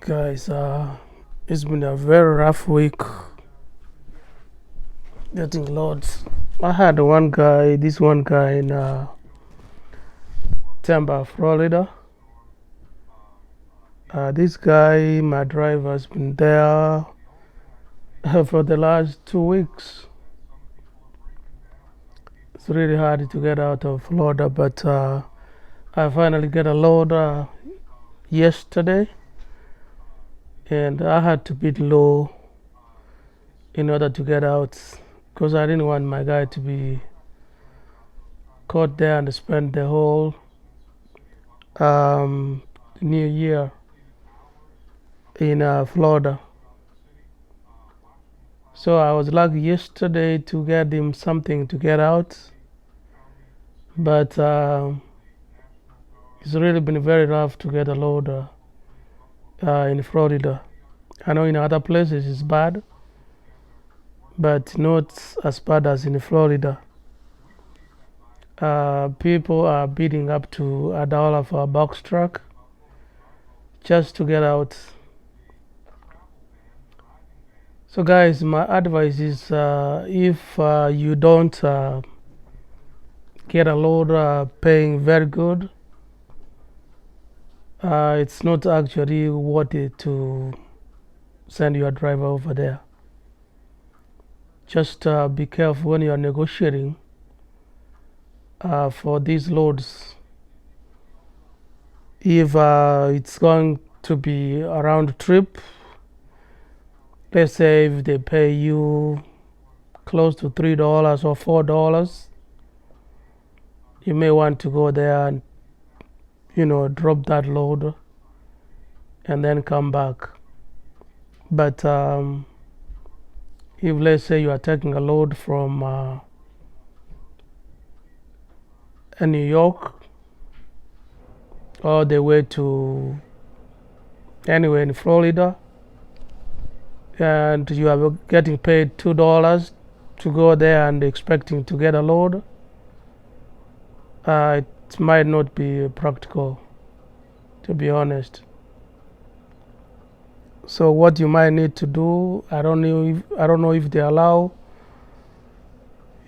Guys, it's been a very rough week getting loads. I had this one guy in Tampa, Florida. This guy, my driver, has been there for the last 2 weeks. It's really hard to get out of Florida, but I finally got a load yesterday, and I had to bid low in order to get out because I didn't want my guy to be caught there and spend the whole um, New Year in Florida. So I was lucky yesterday to get him something to get out, but it's really been very rough to get a load in Florida. I know in other places it's bad, but not as bad as in Florida. People are bidding up to $1 for a box truck just to get out. So guys, my advice is if you don't get a load paying very good, it's not actually worth it to send your driver over there. Just be careful when you are negotiating for these loads. If it's going to be a round trip, let's say if they pay you close to $3 or $4, you may want to go there and drop that load and then come back. But if let's say you are taking a load from New York all the way to anywhere in Florida, and you are getting paid $2 to go there and expecting to get a load, it might not be practical, to be honest. So what you might need to do, I don't know if they allow.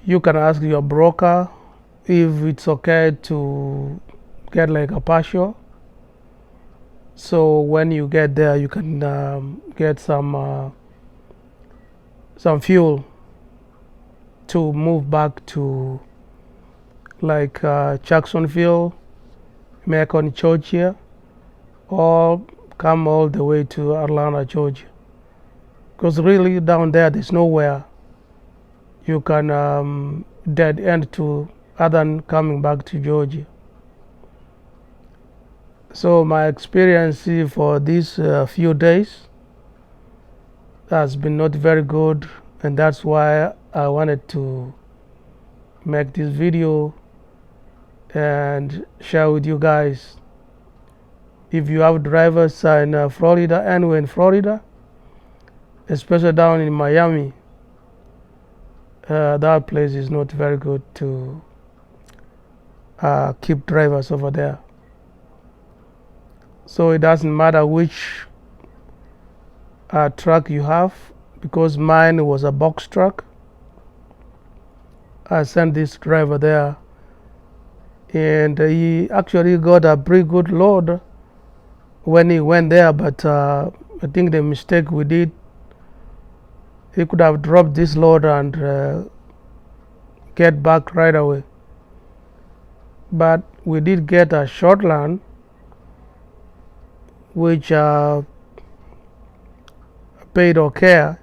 You can ask your broker if it's okay to get like a partial. So when you get there, you can get some fuel to move back to like Jacksonville, Macon, Georgia, or come all the way to Atlanta, Georgia. Because really down there, there's nowhere you can dead end to other than coming back to Georgia. So my experience for these few days has been not very good, and that's why I wanted to make this video and share with you guys. If you have drivers in Florida, anywhere in Florida, especially down in Miami, that place is not very good to keep drivers over there. So it doesn't matter which truck you have, because mine was a box truck. I sent this driver there, and he actually got a pretty good load when he went there, but I think the mistake we did, he could have dropped this load and get back right away. But we did get a short line, which paid okay,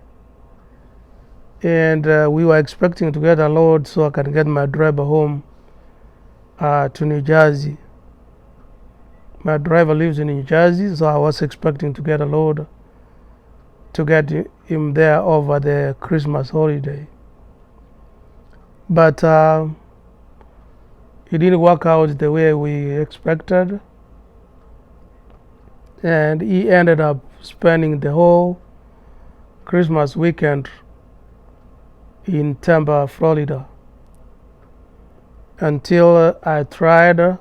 and we were expecting to get a load so I can get my driver home to New Jersey. My driver lives in New Jersey, so I was expecting to get a load to get him there over the Christmas holiday. But it didn't work out the way we expected, and he ended up spending the whole Christmas weekend in Tampa, Florida, until I tried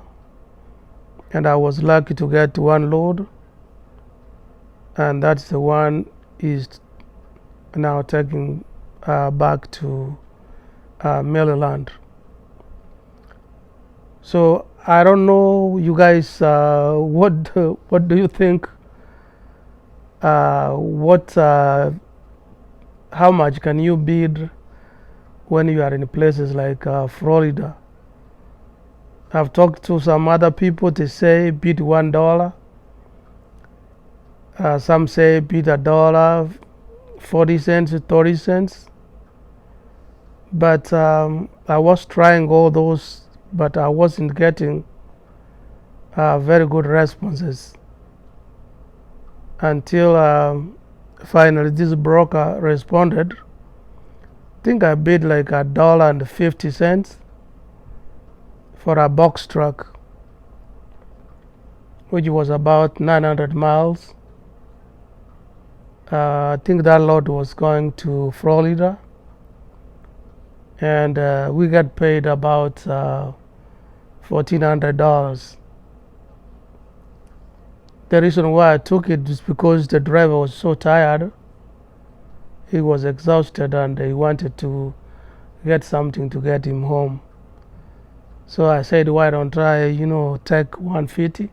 and I was lucky to get one load. and that's the one is now taking back to Maryland. So I don't know, you guys, what do you think? What how much can you bid when you are in places like Florida? I've talked to some other people. They say bid $1. Some say bid $1, 40 cents, 30 cents. But I was trying all those, but I wasn't getting very good responses until finally this broker responded. I think I bid like $1.50 for a box truck, which was about 900 miles. I think that load was going to Florida, and we got paid about $1,400. The reason why I took it is because the driver was so tired. He was exhausted and he wanted to get something to get him home. So I said, why don't I, take 150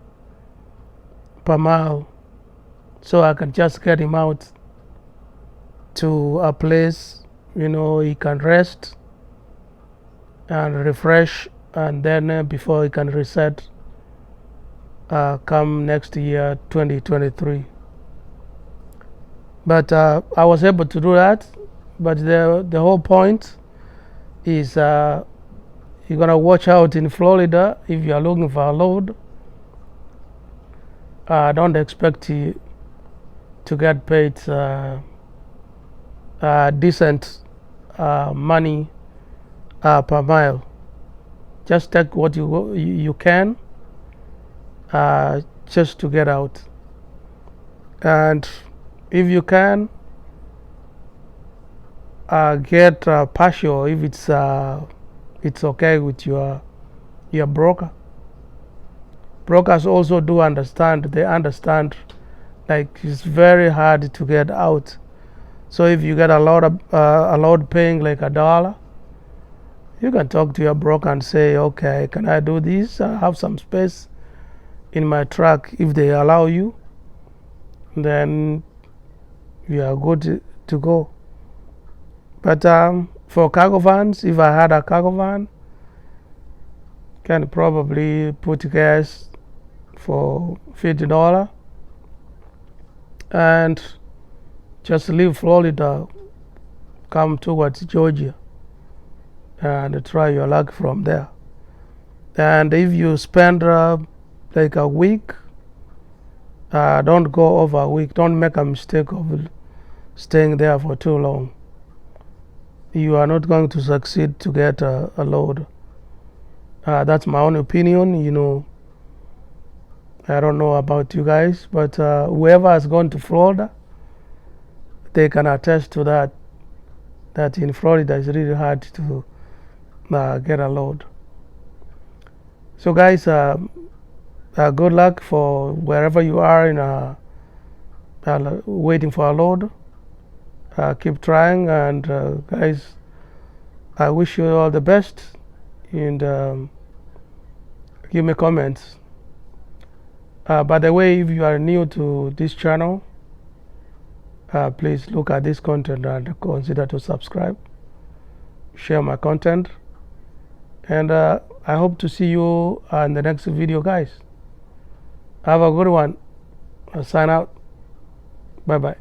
per mile so I can just get him out to a place, he can rest and refresh, and then before he can reset come next year, 2023. But I was able to do that. But the whole point is you're gonna watch out in Florida if you are looking for a load. Don't expect to get paid decent money per mile. Just take what you can just to get out. And if you can get partial, if it's okay with your broker. Brokers also do understand. They understand, like, it's very hard to get out. So if you get a load paying like $1, you can talk to your broker and say, okay, can I do this? I have some space in my truck. If they allow you, then you are good to go. But for cargo vans, if I had a cargo van, can probably put gas for $50 and just leave Florida, come towards Georgia, and try your luck from there. And if you spend like a week, don't go over a week. Don't make a mistake of staying there for too long. You are not going to succeed to get a load. That's my own opinion. I don't know about you guys, but whoever has gone to Florida, they can attest to that in Florida it's really hard to get a load. So guys, good luck for wherever you are in waiting for a load. Keep trying, and guys, I wish you all the best, and give me comments. By the way, if you are new to this channel, please look at this content and consider to subscribe, share my content, and I hope to see you in the next video, guys. Have a good one. I'll sign out. Bye bye.